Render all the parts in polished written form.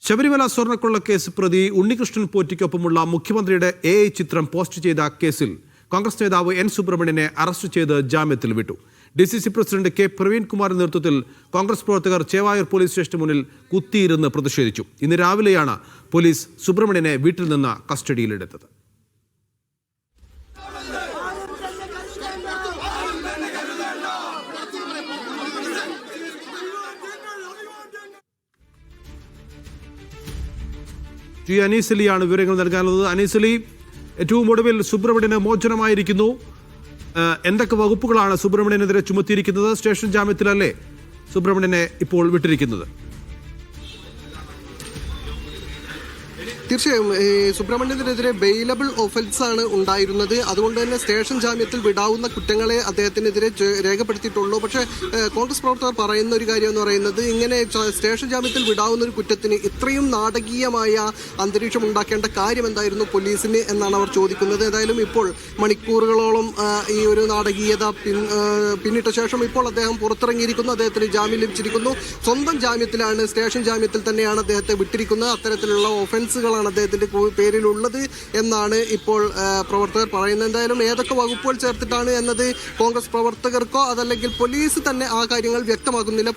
ശബരിമല സ്വർണ്ണക്കൊള്ള കേസ് പ്രതി ഉണ്ണികൃഷ്ണൻ പോറ്റിക്കൊപ്പമുള്ള മുഖ്യമന്ത്രിയുടെ AI ചിത്രം പോസ്റ്റ് ചെയ്ത കേസിൽ കോൺഗ്രസ് നേതാവ് N സുബ്രഹ്മണ്യനെ അറസ്റ്റ് ചെയ്ത് ജാമ്യത്തിൽ വിട്ടു. DCC പ്രസിഡന്റ് K പ്രവീൺകുമാറിന്റെ നേതൃത്വത്തിൽ കോൺഗ്രസ് പ്രവർത്തകർ ചേവായൂർ പോലീസ് സ്റ്റേഷന് മുന്നിൽ കുത്തിയിരുന്ന് പ്രതിഷേധിച്ചു. ഇന്ന് രാവിലെയാണ് പോലീസ് സുബ്രഹ്മണ്യനെ വീട്ടിൽ നിന്ന് കസ്റ്റഡിയിലെടുത്തത്. അനീസലിയാണ് വിവരങ്ങൾ നൽകാനുള്ളത്. അനീസലി, ഏറ്റവും ഒടുവിൽ സുബ്രഹ്മണ്യന് മോചനമായിരിക്കുന്നു. എന്തൊക്കെ വകുപ്പുകളാണ് സുബ്രഹ്മണ്യനെതിരെ ചുമത്തിയിരിക്കുന്നത്? സ്റ്റേഷൻ ജാമ്യത്തിലല്ലേ സുബ്രഹ്മണ്യനെ ഇപ്പോൾ വിട്ടിരിക്കുന്നത്? തീർച്ചയായും സുബ്രഹ്മണ്യത്തിനെതിരെ ബെയിലബിൾ ഒഫൻസ് ആണ് ഉണ്ടായിരുന്നത്. അതുകൊണ്ട് തന്നെ സ്റ്റേഷൻ ജാമ്യത്തിൽ വിടാവുന്ന കുറ്റങ്ങളെ അദ്ദേഹത്തിനെതിരെ രേഖപ്പെടുത്തിയിട്ടുള്ളൂ. പക്ഷേ കോൺഗ്രസ് പ്രവർത്തകർ പറയുന്ന ഒരു കാര്യം എന്ന് പറയുന്നത്, ഇങ്ങനെ സ്റ്റേഷൻ ജാമ്യത്തിൽ വിടാവുന്ന ഒരു കുറ്റത്തിന് ഇത്രയും നാടകീയമായ അന്തരീക്ഷം ഉണ്ടാക്കേണ്ട കാര്യം എന്തായിരുന്നു പോലീസിന് എന്നാണ് അവർ ചോദിക്കുന്നത്. ഏതായാലും ഇപ്പോൾ മണിക്കൂറുകളോളം ഈ ഒരു നാടകീയത പിന്നിട്ട ശേഷം ഇപ്പോൾ അദ്ദേഹം പുറത്തിറങ്ങിയിരിക്കുന്നു. അദ്ദേഹത്തിന് ജാമ്യം ലഭിച്ചിരിക്കുന്നു. സ്വന്തം ജാമ്യത്തിലാണ്, സ്റ്റേഷൻ ജാമ്യത്തിൽ തന്നെയാണ് അദ്ദേഹത്തെ വിട്ടിരിക്കുന്നത്. അത്തരത്തിലുള്ള ഒഫൻസുകൾ അദ്ദേഹത്തിന്റെ പേരിലുള്ളത് എന്നാണ് ഇപ്പോൾ പ്രവർത്തകർ പറയുന്നത്. എന്തായാലും ഏതൊക്കെ വകുപ്പുകൾ ചേർത്തിട്ടാണ് എന്നത് കോൺഗ്രസ് പ്രവർത്തകർക്കോ അതല്ലെങ്കിൽ പോലീസ് തന്നെ ആ കാര്യങ്ങൾ വ്യക്തമാക്കുന്നില്ല.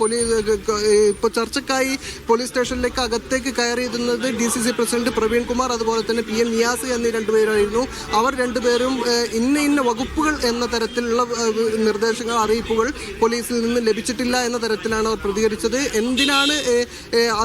ഇപ്പോൾ ചർച്ചക്കായി പോലീസ് സ്റ്റേഷനിലേക്ക് അകത്തേക്ക് കയറിയിരുന്നത് DCC പ്രസിഡന്റ് പ്രവീൺകുമാർ, അതുപോലെ തന്നെ PM നിയാസ് എന്നീ രണ്ടുപേരായിരുന്നു. അവർ രണ്ടുപേരും ഇന്ന വകുപ്പുകൾ എന്ന തരത്തിലുള്ള നിർദ്ദേശങ്ങൾ, അറിയിപ്പുകൾ പോലീസിൽ നിന്ന് ലഭിച്ചിട്ടില്ല എന്ന തരത്തിലാണ് അവർ പ്രതികരിച്ചത്. എന്തിനാണ്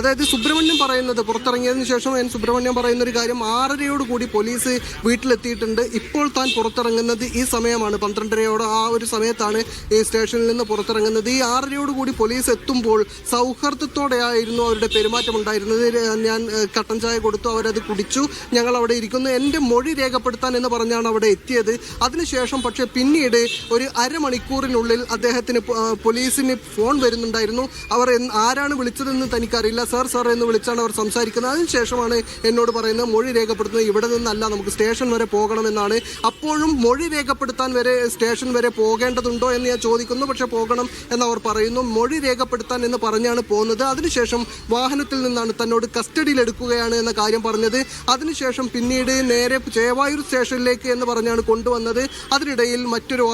അതായത് സുബ്രഹ്മണ്യം പറയുന്നത്, പുറത്തിറങ്ങിയതിനു ശേഷം സുബ്രഹ്മണ്യം പറയുന്ന ഒരു കാര്യം, 6:30 പോലീസ് വീട്ടിലെത്തിയിട്ടുണ്ട്. ഇപ്പോൾ താൻ പുറത്തിറങ്ങുന്നത് ഈ സമയമാണ്, 12:30 ആ ഒരു സമയത്താണ് ഈ സ്റ്റേഷനിൽ നിന്ന് പുറത്തിറങ്ങുന്നത്. ഈ 6:30 പോലീസ് എത്തുമ്പോൾ സൗഹാർദ്ദത്തോടെയായിരുന്നു അവരുടെ പെരുമാറ്റം ഉണ്ടായിരുന്നത്. ഞാൻ കട്ടൻ ചായ കൊടുത്തു, അവരത് കുടിച്ചു, ഞങ്ങൾ അവിടെ ഇരിക്കുന്നു, എൻ്റെ മൊഴി രേഖപ്പെടുത്താൻ എന്ന് പറഞ്ഞാണ് അവിടെ എത്തിയത്. അതിനുശേഷം പക്ഷേ പിന്നീട് ഒരു അരമണിക്കൂറിനുള്ളിൽ അദ്ദേഹത്തിന് പോലീസിന് ഫോൺ വരുന്നുണ്ടായിരുന്നു. അവർ ആരാണ് വിളിച്ചതെന്ന് തനിക്കറിയില്ല, സാർ എന്ന് വിളിച്ചാണ് അവർ സംസാരിക്കുന്നത്. അതിനുശേഷമാണ് എന്നോട് പറയുന്നത് മൊഴി രേഖപ്പെടുത്തുന്നത് ഇവിടെ നിന്നല്ല, നമുക്ക് സ്റ്റേഷൻ വരെ പോകണമെന്നാണ്. അപ്പോഴും മൊഴി രേഖപ്പെടുത്താൻ വരെ സ്റ്റേഷൻ വരെ പോകേണ്ടതുണ്ടോ എന്ന് ഞാൻ ചോദിക്കുന്നു. പക്ഷെ പോകണം എന്നവർ പറയുന്നു. മൊഴി രേഖപ്പെടുത്താൻ എന്ന് പറഞ്ഞാണ് പോകുന്നത്. അതിനുശേഷം വാഹനത്തിൽ നിന്നാണ് തന്നോട് കസ്റ്റഡിയിലെടുക്കുകയാണ് എന്ന കാര്യം പറഞ്ഞത്. അതിനുശേഷം പിന്നീട് നേരെ ചേവായൂർ സ്റ്റേഷനിലേക്ക് എന്ന് പറഞ്ഞാണ് കൊണ്ടുവന്നത്. അതിനിടയിൽ മറ്റൊരു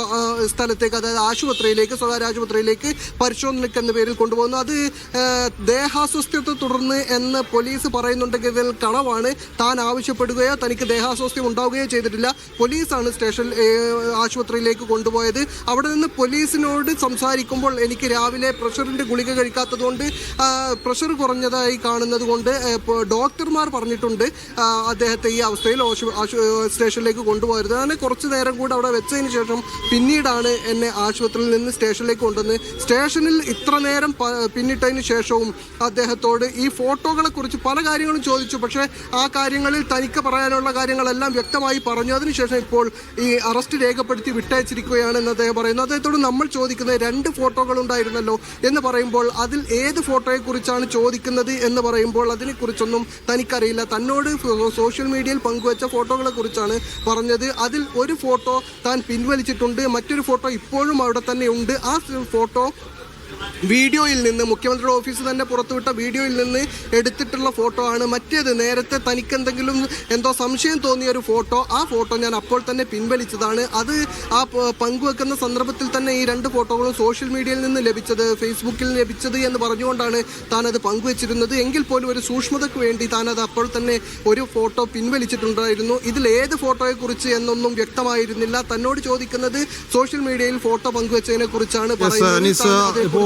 സ്ഥലത്തേക്ക്, അതായത് ആശുപത്രിയിലേക്ക്, സ്വകാര്യ ആശുപത്രിയിലേക്ക് പരിശോധനയ്ക്ക് എന്ന പേരിൽ കൊണ്ടുപോകുന്നു. അത് ദേഹാസ്വസ്ഥ്യത്തെ തുടർന്ന് എന്ന് പോലീസ് പറയുന്നുണ്ടെങ്കിൽ കളവാണ്. താൻ ആവശ്യപ്പെടുകയോ തനിക്ക് ദേഹാസ്വാസ്ഥ്യം ഉണ്ടാവുകയോ ചെയ്തിട്ടില്ല. പോലീസാണ് ആശുപത്രിയിലേക്ക് കൊണ്ടുപോയത്. അവിടെ നിന്ന് പോലീസിനോട് സംസാരിക്കുമ്പോൾ എനിക്ക് രാവിലെ പ്രഷറിന്റെ ഗുളിക കഴിക്കാത്തതുകൊണ്ട് പ്രഷർ കുറഞ്ഞതായി കാണുന്നത് കൊണ്ട് ഡോക്ടർമാർ പറഞ്ഞിട്ടുണ്ട് അദ്ദേഹത്തെ ഈ അവസ്ഥയിൽ സ്റ്റേഷനിലേക്ക് കൊണ്ടുപോകരുത്. അങ്ങനെ കുറച്ചു നേരം കൂടെ അവിടെ വെച്ചതിന് ശേഷം പിന്നീടാണ് എന്നെ ആശുപത്രിയിൽ നിന്ന് സ്റ്റേഷനിലേക്ക് കൊണ്ടുവന്ന്. സ്റ്റേഷനിൽ ഇത്ര നേരം പിന്നിട്ടതിന് ശേഷവും അദ്ദേഹത്തോട് ഈ ഫോട്ടോകളെ കുറിച്ച് പല കാര്യങ്ങളും ചോദിച്ചു. പക്ഷേ ആ കാര്യങ്ങളിൽ തനിക്ക് പറയാനുള്ള കാര്യങ്ങളെല്ലാം വ്യക്തമായി പറഞ്ഞു. അതിനുശേഷം ഇപ്പോൾ ഈ അറസ്റ്റ് രേഖപ്പെടുത്തി വിട്ടയച്ചിരിക്കുകയാണെന്ന് അദ്ദേഹം പറയുന്നു. അദ്ദേഹത്തോട് നമ്മൾ ചോദിക്കുന്നത് 2 ഫോട്ടോകൾ ഉണ്ടായിരുന്നല്ലോ എന്ന് പറയുമ്പോൾ അതിൽ ഏത് ഫോട്ടോയെക്കുറിച്ചാണ് ചോദിക്കുന്നത് എന്ന് പറയുമ്പോൾ അതിനെക്കുറിച്ചൊന്നും തനിക്കറിയില്ല. തന്നോട് സോഷ്യൽ മീഡിയയിൽ പങ്കുവച്ച ഫോട്ടോകളെ കുറിച്ചാണ് പറഞ്ഞത്. അതിൽ ഒരു ഫോട്ടോ താൻ പിൻവലിച്ചിട്ടുണ്ട്, മറ്റൊരു ഫോട്ടോ ഇപ്പോഴും അവിടെ തന്നെ ഉണ്ട്. ആ ഫോട്ടോ വീഡിയോയിൽ നിന്ന്, മുഖ്യമന്ത്രിയുടെ ഓഫീസ് തന്നെ പുറത്തുവിട്ട വീഡിയോയിൽ നിന്ന് എടുത്തിട്ടുള്ള ഫോട്ടോ ആണ്. മറ്റേത് നേരത്തെ തനിക്ക് എന്തോ സംശയം തോന്നിയ ഒരു ഫോട്ടോ, ആ ഫോട്ടോ ഞാൻ അപ്പോൾ തന്നെ പിൻവലിച്ചതാണ്. അത് ആ പങ്കുവെക്കുന്ന സന്ദർഭത്തിൽ തന്നെ ഈ 2 ഫോട്ടോകളും സോഷ്യൽ മീഡിയയിൽ നിന്ന് ലഭിച്ചത്, ഫേസ്ബുക്കിൽ ലഭിച്ചത് എന്ന് പറഞ്ഞുകൊണ്ടാണ് താനത് പങ്കുവച്ചിരുന്നത്. എങ്കിൽ പോലും ഒരു സൂക്ഷ്മതയ്ക്ക് വേണ്ടി താനത് അപ്പോൾ തന്നെ ഒരു ഫോട്ടോ പിൻവലിച്ചിട്ടുണ്ടായിരുന്നു. ഇതിൽ ഏത് ഫോട്ടോയെക്കുറിച്ച് എന്നൊന്നും വ്യക്തമായിരുന്നില്ല. തന്നോട് ചോദിക്കുന്നത് സോഷ്യൽ മീഡിയയിൽ ഫോട്ടോ പങ്കുവച്ചതിനെ കുറിച്ചാണ് പറയുന്നത്.